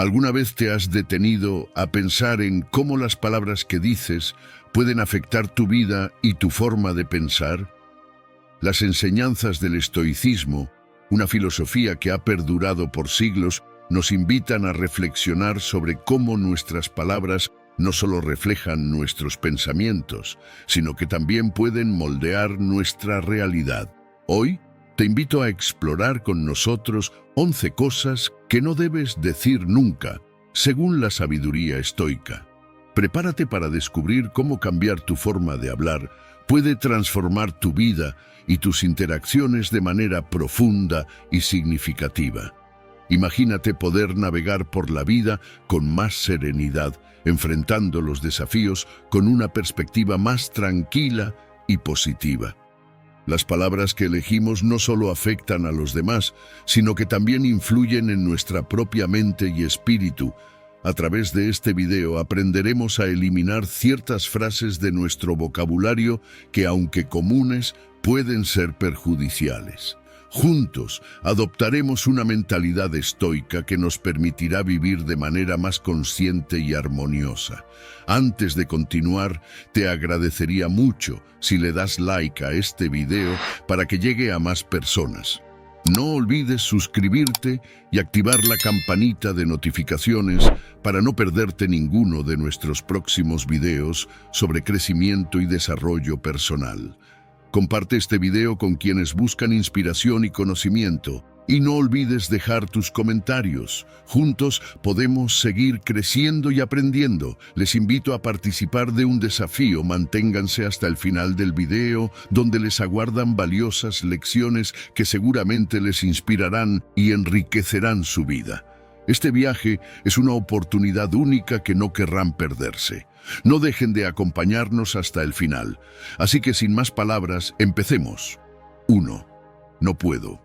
¿Alguna vez te has detenido a pensar en cómo las palabras que dices pueden afectar tu vida y tu forma de pensar? Las enseñanzas del estoicismo, una filosofía que ha perdurado por siglos, nos invitan a reflexionar sobre cómo nuestras palabras no solo reflejan nuestros pensamientos, sino que también pueden moldear nuestra realidad. Hoy, te invito a explorar con nosotros 11 cosas que no debes decir nunca, según la sabiduría estoica. Prepárate para descubrir cómo cambiar tu forma de hablar puede transformar tu vida y tus interacciones de manera profunda y significativa. Imagínate poder navegar por la vida con más serenidad, enfrentando los desafíos con una perspectiva más tranquila y positiva. Las palabras que elegimos no solo afectan a los demás, sino que también influyen en nuestra propia mente y espíritu. A través de este video aprenderemos a eliminar ciertas frases de nuestro vocabulario que, aunque comunes, pueden ser perjudiciales. Juntos, adoptaremos una mentalidad estoica que nos permitirá vivir de manera más consciente y armoniosa. Antes de continuar, te agradecería mucho si le das like a este video para que llegue a más personas. No olvides suscribirte y activar la campanita de notificaciones para no perderte ninguno de nuestros próximos videos sobre crecimiento y desarrollo personal. Comparte este video con quienes buscan inspiración y conocimiento. Y no olvides dejar tus comentarios. Juntos podemos seguir creciendo y aprendiendo. Les invito a participar de un desafío. Manténganse hasta el final del video, donde les aguardan valiosas lecciones que seguramente les inspirarán y enriquecerán su vida. Este viaje es una oportunidad única que no querrán perderse. No dejen de acompañarnos hasta el final. Así que sin más palabras, empecemos. 1. No puedo.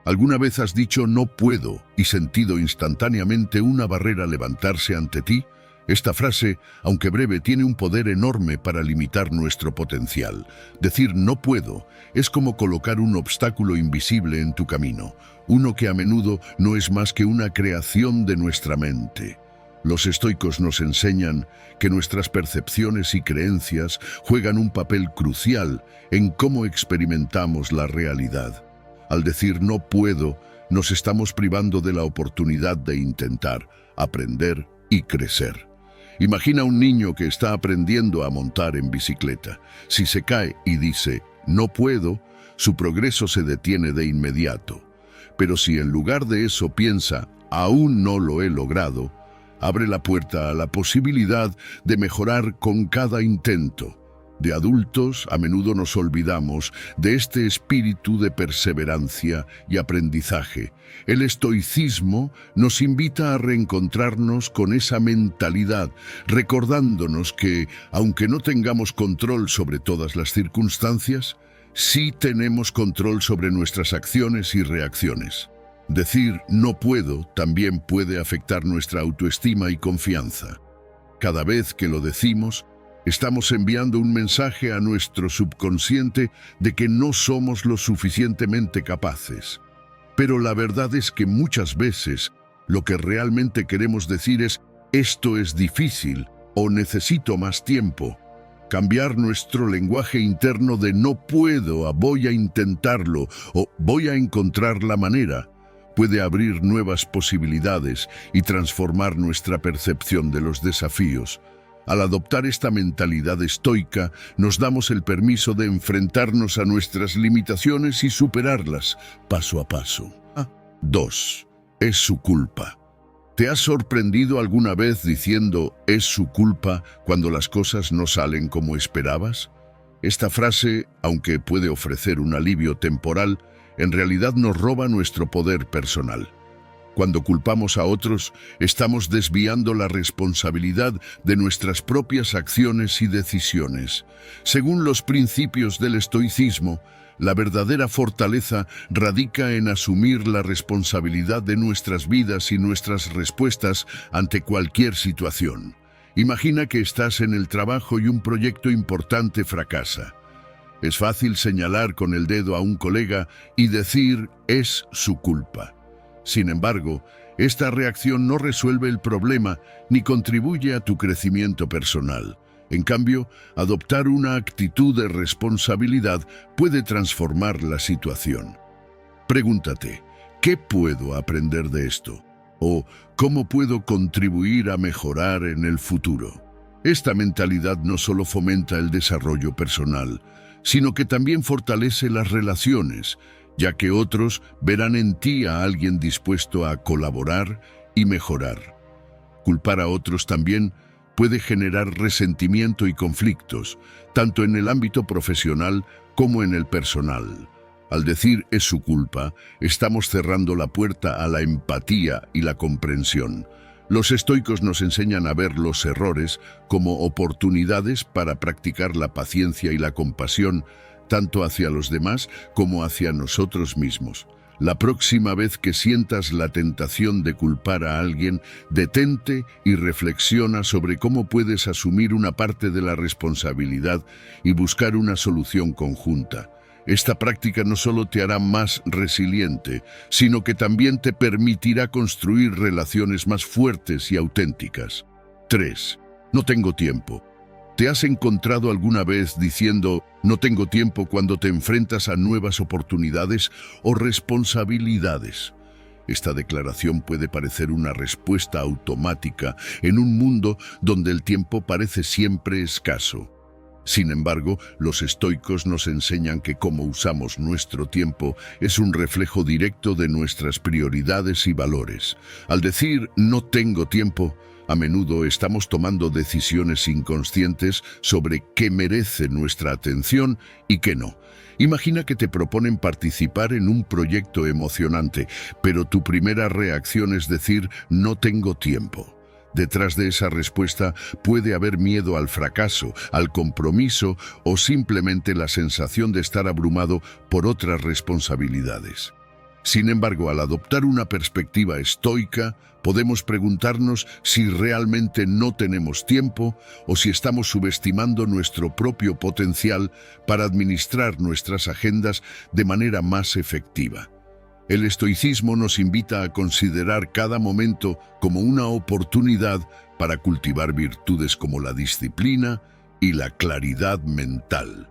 ¿Alguna vez has dicho no puedo y sentido instantáneamente una barrera levantarse ante ti? Esta frase, aunque breve, tiene un poder enorme para limitar nuestro potencial. Decir no puedo es como colocar un obstáculo invisible en tu camino, uno que a menudo no es más que una creación de nuestra mente. Los estoicos nos enseñan que nuestras percepciones y creencias juegan un papel crucial en cómo experimentamos la realidad. Al decir no puedo, nos estamos privando de la oportunidad de intentar, aprender y crecer. Imagina un niño que está aprendiendo a montar en bicicleta. Si se cae y dice no puedo, su progreso se detiene de inmediato. Pero si en lugar de eso piensa aún no lo he logrado, abre la puerta a la posibilidad de mejorar con cada intento. De adultos, a menudo nos olvidamos de este espíritu de perseverancia y aprendizaje. El estoicismo nos invita a reencontrarnos con esa mentalidad, recordándonos que, aunque no tengamos control sobre todas las circunstancias, sí tenemos control sobre nuestras acciones y reacciones. Decir no puedo también puede afectar nuestra autoestima y confianza. Cada vez que lo decimos, estamos enviando un mensaje a nuestro subconsciente de que no somos lo suficientemente capaces. Pero la verdad es que muchas veces lo que realmente queremos decir es esto es difícil o necesito más tiempo. Cambiar nuestro lenguaje interno de no puedo a voy a intentarlo o voy a encontrar la manera puede abrir nuevas posibilidades y transformar nuestra percepción de los desafíos. Al adoptar esta mentalidad estoica, nos damos el permiso de enfrentarnos a nuestras limitaciones y superarlas paso a paso. 2. Es su culpa. ¿Te has sorprendido alguna vez diciendo es su culpa cuando las cosas no salen como esperabas? Esta frase, aunque puede ofrecer un alivio temporal, en realidad nos roba nuestro poder personal. Cuando culpamos a otros, estamos desviando la responsabilidad de nuestras propias acciones y decisiones. Según los principios del estoicismo, la verdadera fortaleza radica en asumir la responsabilidad de nuestras vidas y nuestras respuestas ante cualquier situación. Imagina que estás en el trabajo y un proyecto importante fracasa. Es fácil señalar con el dedo a un colega y decir es su culpa. Sin embargo, Esta reacción no resuelve el problema ni contribuye a tu crecimiento personal. En cambio, adoptar una actitud de responsabilidad puede transformar la situación. Pregúntate, ¿qué puedo aprender de esto? ¿O cómo puedo contribuir a mejorar en el futuro? Esta mentalidad no solo fomenta el desarrollo personal, sino que también fortalece las relaciones, ya que otros verán en ti a alguien dispuesto a colaborar y mejorar. Culpar a otros también puede generar resentimiento y conflictos, tanto en el ámbito profesional como en el personal. Al decir es su culpa, estamos cerrando la puerta a la empatía y la comprensión. Los estoicos nos enseñan a ver los errores como oportunidades para practicar la paciencia y la compasión, tanto hacia los demás como hacia nosotros mismos. La próxima vez que sientas la tentación de culpar a alguien, detente y reflexiona sobre cómo puedes asumir una parte de la responsabilidad y buscar una solución conjunta. Esta práctica no solo te hará más resiliente, sino que también te permitirá construir relaciones más fuertes y auténticas. 3. No tengo tiempo. ¿Te has encontrado alguna vez diciendo no tengo tiempo cuando te enfrentas a nuevas oportunidades o responsabilidades? Esta declaración puede parecer una respuesta automática en un mundo donde el tiempo parece siempre escaso. Sin embargo, los estoicos nos enseñan que cómo usamos nuestro tiempo es un reflejo directo de nuestras prioridades y valores. Al decir no tengo tiempo, a menudo estamos tomando decisiones inconscientes sobre qué merece nuestra atención y qué no. Imagina que te proponen participar en un proyecto emocionante, pero tu primera reacción es decir no tengo tiempo. Detrás de esa respuesta puede haber miedo al fracaso, al compromiso o simplemente la sensación de estar abrumado por otras responsabilidades. Sin embargo, al adoptar una perspectiva estoica, podemos preguntarnos si realmente no tenemos tiempo o si estamos subestimando nuestro propio potencial para administrar nuestras agendas de manera más efectiva. El estoicismo nos invita a considerar cada momento como una oportunidad para cultivar virtudes como la disciplina y la claridad mental.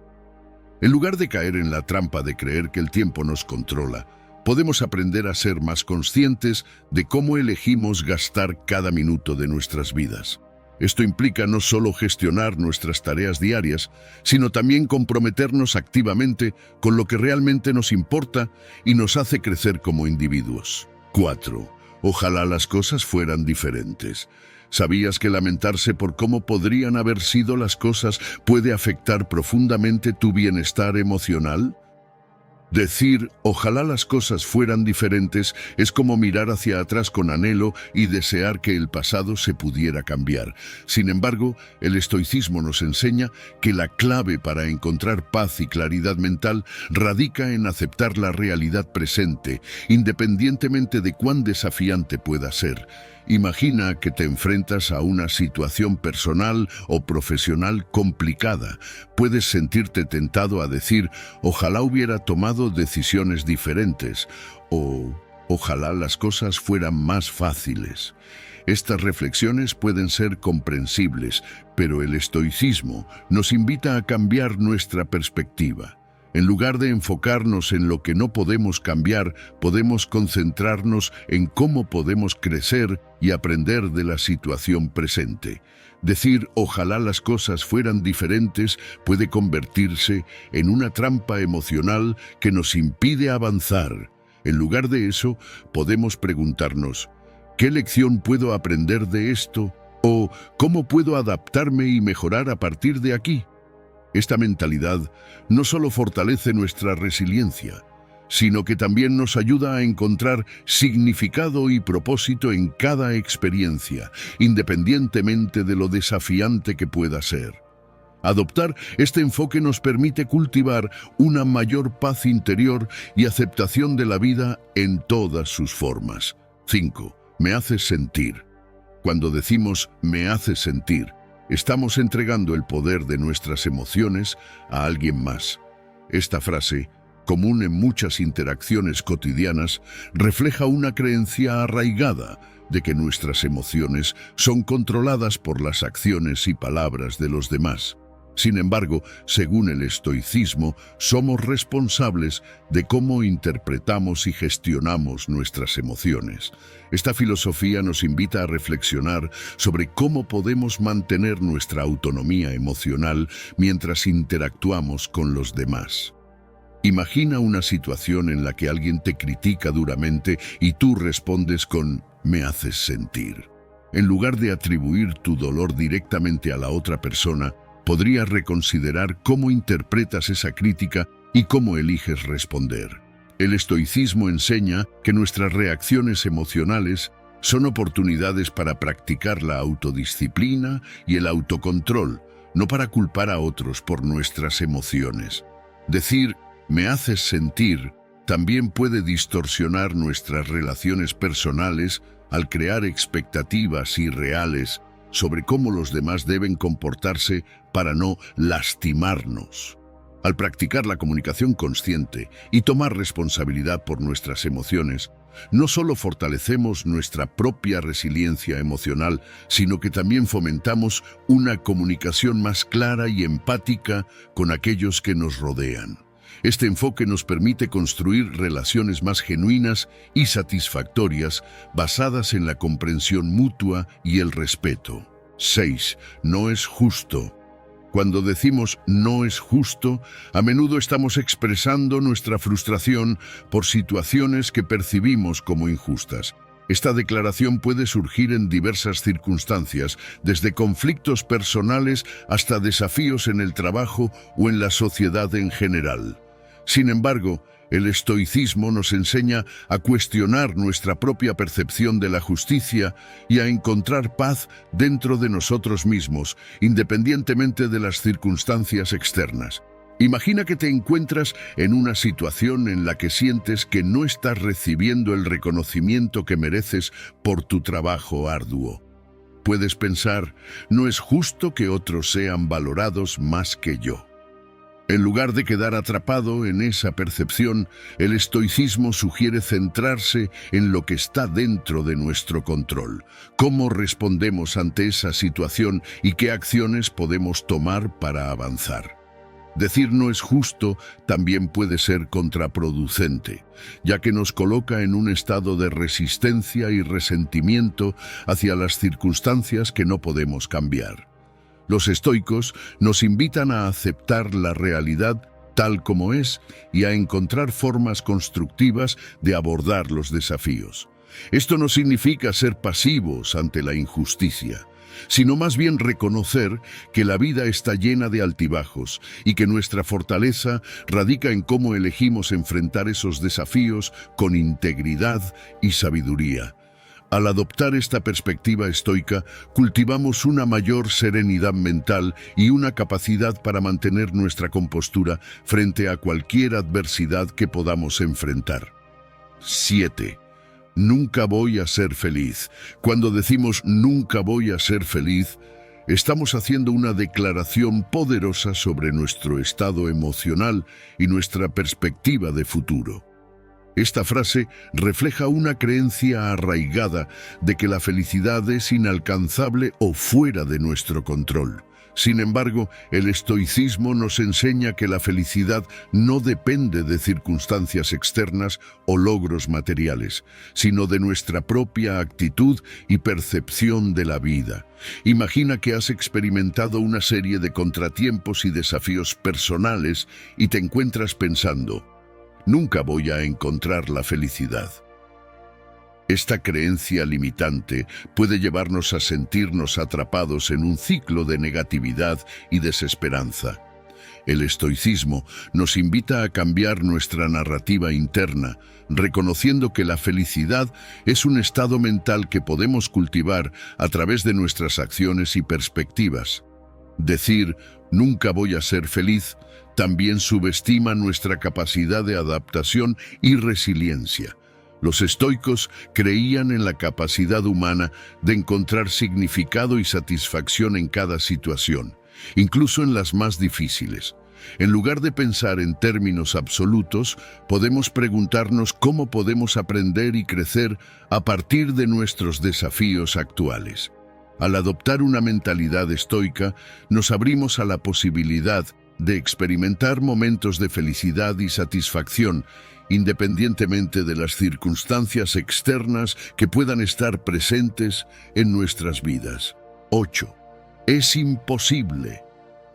En lugar de caer en la trampa de creer que el tiempo nos controla, podemos aprender a ser más conscientes de cómo elegimos gastar cada minuto de nuestras vidas. Esto implica no solo gestionar nuestras tareas diarias, sino también comprometernos activamente con lo que realmente nos importa y nos hace crecer como individuos. 4. Ojalá las cosas fueran diferentes. ¿Sabías que lamentarse por cómo podrían haber sido las cosas puede afectar profundamente tu bienestar emocional? Decir, ojalá las cosas fueran diferentes, es como mirar hacia atrás con anhelo y desear que el pasado se pudiera cambiar. Sin embargo, el estoicismo nos enseña que la clave para encontrar paz y claridad mental radica en aceptar la realidad presente, independientemente de cuán desafiante pueda ser. Imagina que te enfrentas a una situación personal o profesional complicada. Puedes sentirte tentado a decir, ojalá hubiera tomado decisiones diferentes, o ojalá las cosas fueran más fáciles. Estas reflexiones pueden ser comprensibles, pero el estoicismo nos invita a cambiar nuestra perspectiva. En lugar de enfocarnos en lo que no podemos cambiar, podemos concentrarnos en cómo podemos crecer y aprender de la situación presente. Decir ojalá las cosas fueran diferentes puede convertirse en una trampa emocional que nos impide avanzar. En lugar de eso, podemos preguntarnos, ¿qué lección puedo aprender de esto? ¿O cómo puedo adaptarme y mejorar a partir de aquí? Esta mentalidad no solo fortalece nuestra resiliencia, sino que también nos ayuda a encontrar significado y propósito en cada experiencia, independientemente de lo desafiante que pueda ser. Adoptar este enfoque nos permite cultivar una mayor paz interior y aceptación de la vida en todas sus formas. 5. Me haces sentir. Cuando decimos me haces sentir, estamos entregando el poder de nuestras emociones a alguien más. Esta frase, común en muchas interacciones cotidianas, refleja una creencia arraigada de que nuestras emociones son controladas por las acciones y palabras de los demás. Sin embargo, según el estoicismo, somos responsables de cómo interpretamos y gestionamos nuestras emociones. Esta filosofía nos invita a reflexionar sobre cómo podemos mantener nuestra autonomía emocional mientras interactuamos con los demás. Imagina una situación en la que alguien te critica duramente y tú respondes con «me haces sentir». En lugar de atribuir tu dolor directamente a la otra persona, podrías reconsiderar cómo interpretas esa crítica y cómo eliges responder. El estoicismo enseña que nuestras reacciones emocionales son oportunidades para practicar la autodisciplina y el autocontrol, no para culpar a otros por nuestras emociones. Decir «me haces sentir» también puede distorsionar nuestras relaciones personales al crear expectativas irreales sobre cómo los demás deben comportarse para no lastimarnos. Al practicar la comunicación consciente y tomar responsabilidad por nuestras emociones, no solo fortalecemos nuestra propia resiliencia emocional, sino que también fomentamos una comunicación más clara y empática con aquellos que nos rodean. Este enfoque nos permite construir relaciones más genuinas y satisfactorias basadas en la comprensión mutua y el respeto. 6. No es justo. Cuando decimos no es justo, a menudo estamos expresando nuestra frustración por situaciones que percibimos como injustas. Esta declaración puede surgir en diversas circunstancias, desde conflictos personales hasta desafíos en el trabajo o en la sociedad en general. Sin embargo, el estoicismo nos enseña a cuestionar nuestra propia percepción de la justicia y a encontrar paz dentro de nosotros mismos, independientemente de las circunstancias externas. Imagina que te encuentras en una situación en la que sientes que no estás recibiendo el reconocimiento que mereces por tu trabajo arduo. Puedes pensar, no es justo que otros sean valorados más que yo. En lugar de quedar atrapado en esa percepción, el estoicismo sugiere centrarse en lo que está dentro de nuestro control, cómo respondemos ante esa situación y qué acciones podemos tomar para avanzar. Decir no es justo también puede ser contraproducente, ya que nos coloca en un estado de resistencia y resentimiento hacia las circunstancias que no podemos cambiar. Los estoicos nos invitan a aceptar la realidad tal como es y a encontrar formas constructivas de abordar los desafíos. Esto no significa ser pasivos ante la injusticia, sino más bien reconocer que la vida está llena de altibajos y que nuestra fortaleza radica en cómo elegimos enfrentar esos desafíos con integridad y sabiduría. Al adoptar esta perspectiva estoica, cultivamos una mayor serenidad mental y una capacidad para mantener nuestra compostura frente a cualquier adversidad que podamos enfrentar. 7. Nunca voy a ser feliz. Cuando decimos nunca voy a ser feliz, estamos haciendo una declaración poderosa sobre nuestro estado emocional y nuestra perspectiva de futuro. Esta frase refleja una creencia arraigada de que la felicidad es inalcanzable o fuera de nuestro control. Sin embargo, el estoicismo nos enseña que la felicidad no depende de circunstancias externas o logros materiales, sino de nuestra propia actitud y percepción de la vida. Imagina que has experimentado una serie de contratiempos y desafíos personales y te encuentras pensando, nunca voy a encontrar la felicidad. Esta creencia limitante puede llevarnos a sentirnos atrapados en un ciclo de negatividad y desesperanza. El estoicismo nos invita a cambiar nuestra narrativa interna, reconociendo que la felicidad es un estado mental que podemos cultivar a través de nuestras acciones y perspectivas. Decir, nunca voy a ser feliz, también subestima nuestra capacidad de adaptación y resiliencia. Los estoicos creían en la capacidad humana de encontrar significado y satisfacción en cada situación, incluso en las más difíciles. En lugar de pensar en términos absolutos, podemos preguntarnos cómo podemos aprender y crecer a partir de nuestros desafíos actuales. Al adoptar una mentalidad estoica, nos abrimos a la posibilidad de experimentar momentos de felicidad y satisfacción, independientemente de las circunstancias externas que puedan estar presentes en nuestras vidas. 8. Es imposible.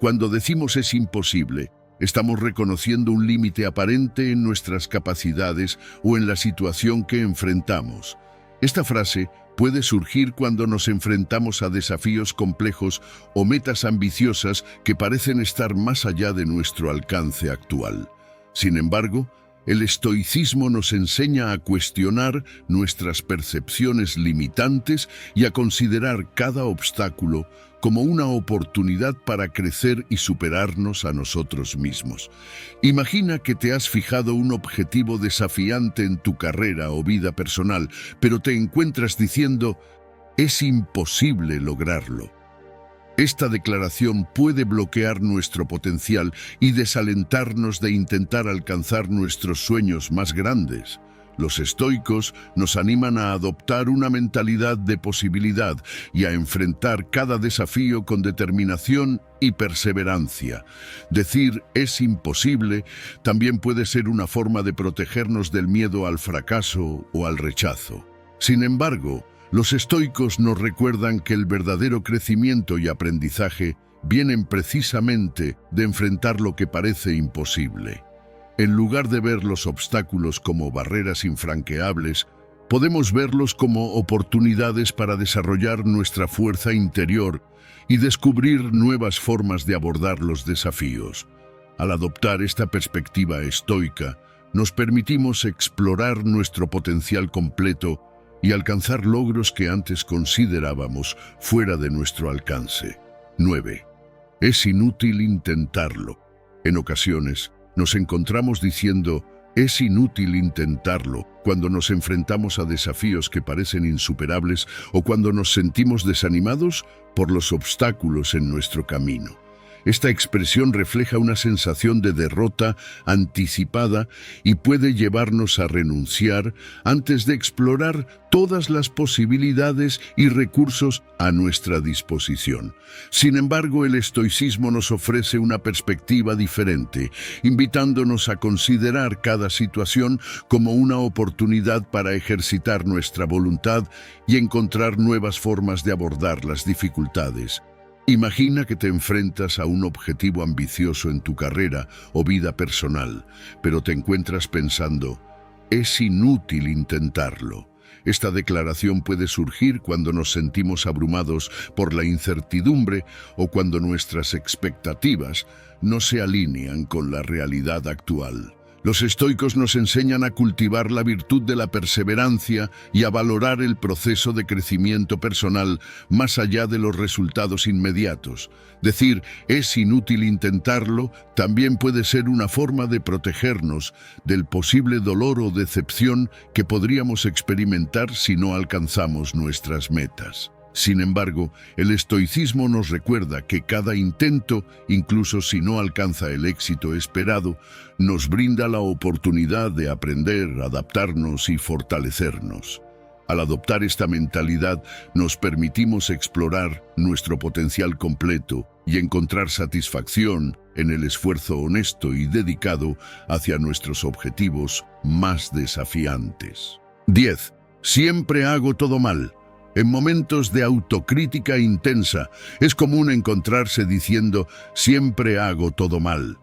Cuando decimos es imposible, estamos reconociendo un límite aparente en nuestras capacidades o en la situación que enfrentamos. Esta frase puede surgir cuando nos enfrentamos a desafíos complejos o metas ambiciosas que parecen estar más allá de nuestro alcance actual. Sin embargo, el estoicismo nos enseña a cuestionar nuestras percepciones limitantes y a considerar cada obstáculo como una oportunidad para crecer y superarnos a nosotros mismos. Imagina que te has fijado un objetivo desafiante en tu carrera o vida personal, pero te encuentras diciendo, es imposible lograrlo. Esta declaración puede bloquear nuestro potencial y desalentarnos de intentar alcanzar nuestros sueños más grandes. Los estoicos nos animan a adoptar una mentalidad de posibilidad y a enfrentar cada desafío con determinación y perseverancia. Decir es imposible también puede ser una forma de protegernos del miedo al fracaso o al rechazo. Sin embargo, los estoicos nos recuerdan que el verdadero crecimiento y aprendizaje vienen precisamente de enfrentar lo que parece imposible. En lugar de ver los obstáculos como barreras infranqueables, podemos verlos como oportunidades para desarrollar nuestra fuerza interior y descubrir nuevas formas de abordar los desafíos. Al adoptar esta perspectiva estoica, nos permitimos explorar nuestro potencial completo y alcanzar logros que antes considerábamos fuera de nuestro alcance. 9. Es inútil intentarlo. En ocasiones, nos encontramos diciendo, es inútil intentarlo, cuando nos enfrentamos a desafíos que parecen insuperables o cuando nos sentimos desanimados por los obstáculos en nuestro camino. Esta expresión refleja una sensación de derrota anticipada y puede llevarnos a renunciar antes de explorar todas las posibilidades y recursos a nuestra disposición. Sin embargo, el estoicismo nos ofrece una perspectiva diferente, invitándonos a considerar cada situación como una oportunidad para ejercitar nuestra voluntad y encontrar nuevas formas de abordar las dificultades. Imagina que te enfrentas a un objetivo ambicioso en tu carrera o vida personal, pero te encuentras pensando, es inútil intentarlo. Esta declaración puede surgir cuando nos sentimos abrumados por la incertidumbre o cuando nuestras expectativas no se alinean con la realidad actual. Los estoicos nos enseñan a cultivar la virtud de la perseverancia y a valorar el proceso de crecimiento personal más allá de los resultados inmediatos. Decir, es inútil intentarlo, también puede ser una forma de protegernos del posible dolor o decepción que podríamos experimentar si no alcanzamos nuestras metas. Sin embargo, el estoicismo nos recuerda que cada intento, incluso si no alcanza el éxito esperado, nos brinda la oportunidad de aprender, adaptarnos y fortalecernos. Al adoptar esta mentalidad, nos permitimos explorar nuestro potencial completo y encontrar satisfacción en el esfuerzo honesto y dedicado hacia nuestros objetivos más desafiantes. 10. Siempre hago todo mal. En momentos de autocrítica intensa, es común encontrarse diciendo, siempre hago todo mal.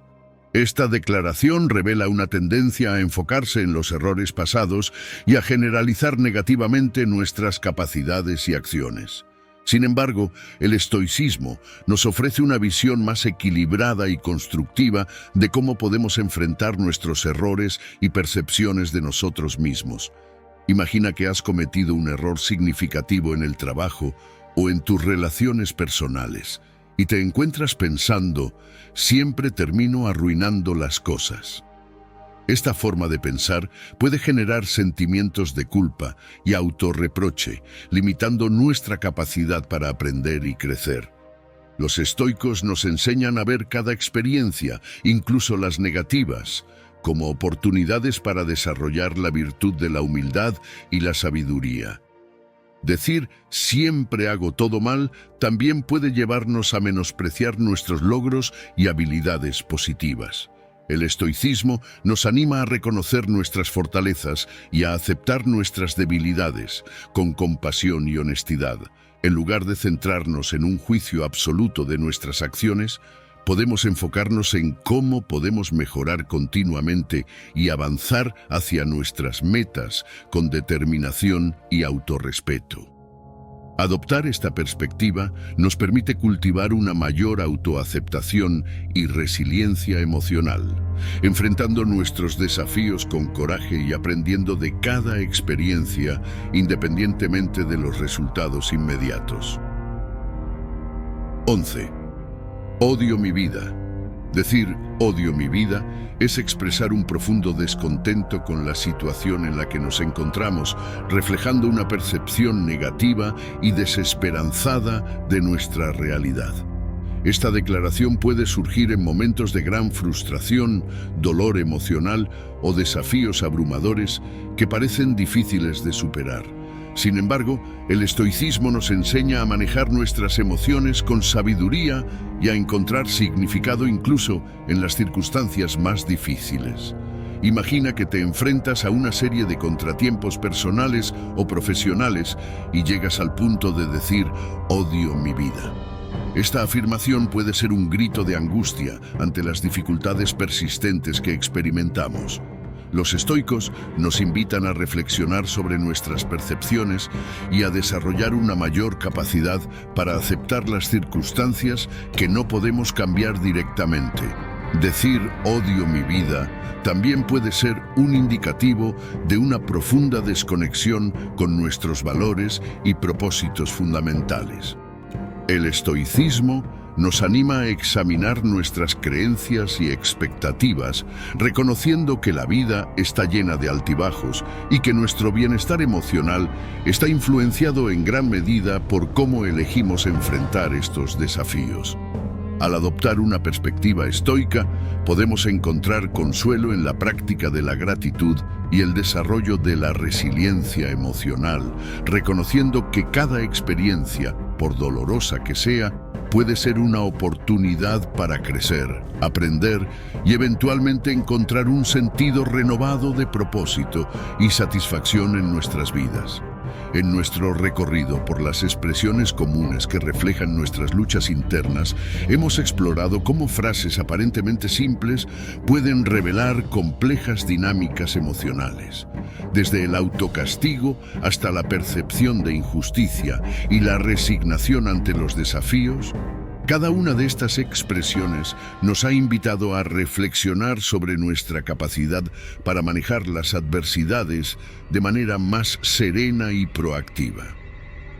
Esta declaración revela una tendencia a enfocarse en los errores pasados y a generalizar negativamente nuestras capacidades y acciones. Sin embargo, el estoicismo nos ofrece una visión más equilibrada y constructiva de cómo podemos enfrentar nuestros errores y percepciones de nosotros mismos. Imagina que has cometido un error significativo en el trabajo o en tus relaciones personales y te encuentras pensando, siempre termino arruinando las cosas. Esta forma de pensar puede generar sentimientos de culpa y autorreproche, limitando nuestra capacidad para aprender y crecer. Los estoicos nos enseñan a ver cada experiencia, incluso las negativas, como oportunidades para desarrollar la virtud de la humildad y la sabiduría. Decir «siempre hago todo mal» también puede llevarnos a menospreciar nuestros logros y habilidades positivas. El estoicismo nos anima a reconocer nuestras fortalezas y a aceptar nuestras debilidades con compasión y honestidad. En lugar de centrarnos en un juicio absoluto de nuestras acciones, podemos enfocarnos en cómo podemos mejorar continuamente y avanzar hacia nuestras metas con determinación y autorrespeto. Adoptar esta perspectiva nos permite cultivar una mayor autoaceptación y resiliencia emocional, enfrentando nuestros desafíos con coraje y aprendiendo de cada experiencia independientemente de los resultados inmediatos. 11. Odio mi vida. Decir «odio mi vida» es expresar un profundo descontento con la situación en la que nos encontramos, reflejando una percepción negativa y desesperanzada de nuestra realidad. Esta declaración puede surgir en momentos de gran frustración, dolor emocional o desafíos abrumadores que parecen difíciles de superar. Sin embargo, el estoicismo nos enseña a manejar nuestras emociones con sabiduría y a encontrar significado incluso en las circunstancias más difíciles. Imagina que te enfrentas a una serie de contratiempos personales o profesionales y llegas al punto de decir «odio mi vida». Esta afirmación puede ser un grito de angustia ante las dificultades persistentes que experimentamos. Los estoicos nos invitan a reflexionar sobre nuestras percepciones y a desarrollar una mayor capacidad para aceptar las circunstancias que no podemos cambiar directamente. Decir «odio mi vida» también puede ser un indicativo de una profunda desconexión con nuestros valores y propósitos fundamentales. El estoicismo nos anima a examinar nuestras creencias y expectativas, reconociendo que la vida está llena de altibajos y que nuestro bienestar emocional está influenciado en gran medida por cómo elegimos enfrentar estos desafíos. Al adoptar una perspectiva estoica, podemos encontrar consuelo en la práctica de la gratitud y el desarrollo de la resiliencia emocional, reconociendo que cada experiencia, por dolorosa que sea, puede ser una oportunidad para crecer, aprender y eventualmente encontrar un sentido renovado de propósito y satisfacción en nuestras vidas. En nuestro recorrido por las expresiones comunes que reflejan nuestras luchas internas, hemos explorado cómo frases aparentemente simples pueden revelar complejas dinámicas emocionales. Desde el autocastigo hasta la percepción de injusticia y la resignación ante los desafíos, cada una de estas expresiones nos ha invitado a reflexionar sobre nuestra capacidad para manejar las adversidades de manera más serena y proactiva.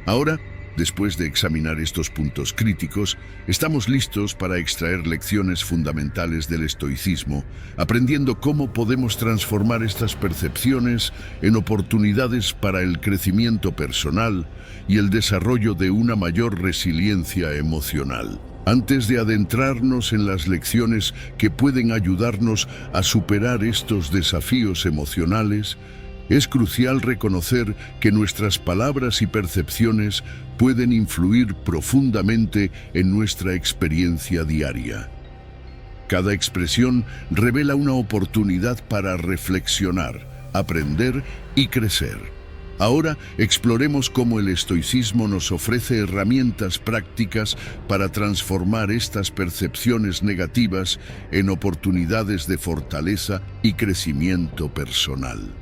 Ahora, después de examinar estos puntos críticos, estamos listos para extraer lecciones fundamentales del estoicismo, aprendiendo cómo podemos transformar estas percepciones en oportunidades para el crecimiento personal y el desarrollo de una mayor resiliencia emocional. Antes de adentrarnos en las lecciones que pueden ayudarnos a superar estos desafíos emocionales, es crucial reconocer que nuestras palabras y percepciones pueden influir profundamente en nuestra experiencia diaria. Cada expresión revela una oportunidad para reflexionar, aprender y crecer. Ahora exploremos cómo el estoicismo nos ofrece herramientas prácticas para transformar estas percepciones negativas en oportunidades de fortaleza y crecimiento personal.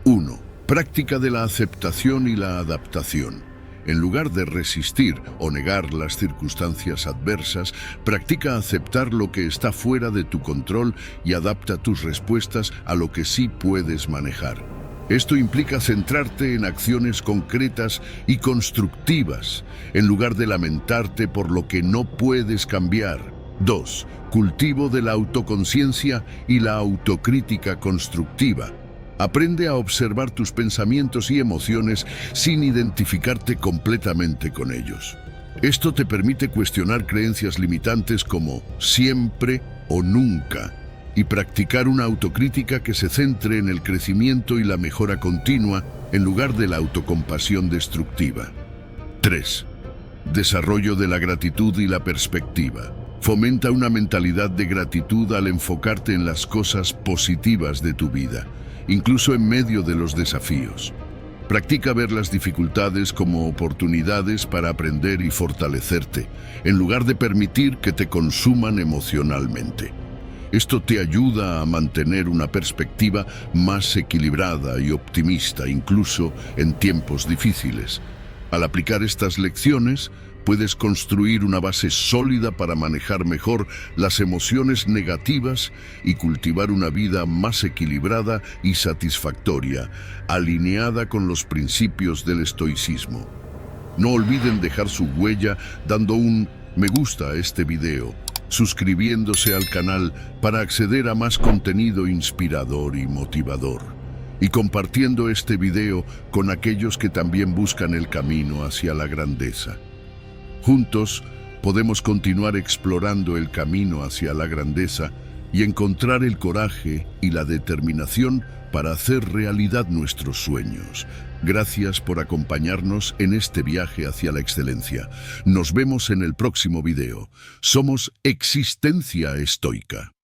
1. Práctica de la aceptación y la adaptación. En lugar de resistir o negar las circunstancias adversas, practica aceptar lo que está fuera de tu control y adapta tus respuestas a lo que sí puedes manejar. Esto implica centrarte en acciones concretas y constructivas, en lugar de lamentarte por lo que no puedes cambiar. 2. Cultivo de la autoconciencia y la autocrítica constructiva. Aprende a observar tus pensamientos y emociones sin identificarte completamente con ellos. Esto te permite cuestionar creencias limitantes como siempre o nunca y practicar una autocrítica que se centre en el crecimiento y la mejora continua en lugar de la autocompasión destructiva. 3. Desarrollo de la gratitud y la perspectiva. Fomenta una mentalidad de gratitud al enfocarte en las cosas positivas de tu vida, incluso en medio de los desafíos. Practica ver las dificultades como oportunidades para aprender y fortalecerte, en lugar de permitir que te consuman emocionalmente. Esto te ayuda a mantener una perspectiva más equilibrada y optimista, incluso en tiempos difíciles. Al aplicar estas lecciones, puedes construir una base sólida para manejar mejor las emociones negativas y cultivar una vida más equilibrada y satisfactoria, alineada con los principios del estoicismo. No olviden dejar su huella dando un me gusta a este video, suscribiéndose al canal para acceder a más contenido inspirador y motivador, y compartiendo este video con aquellos que también buscan el camino hacia la grandeza. Juntos podemos continuar explorando el camino hacia la grandeza y encontrar el coraje y la determinación para hacer realidad nuestros sueños. Gracias por acompañarnos en este viaje hacia la excelencia. Nos vemos en el próximo video. Somos Existencia Estoica.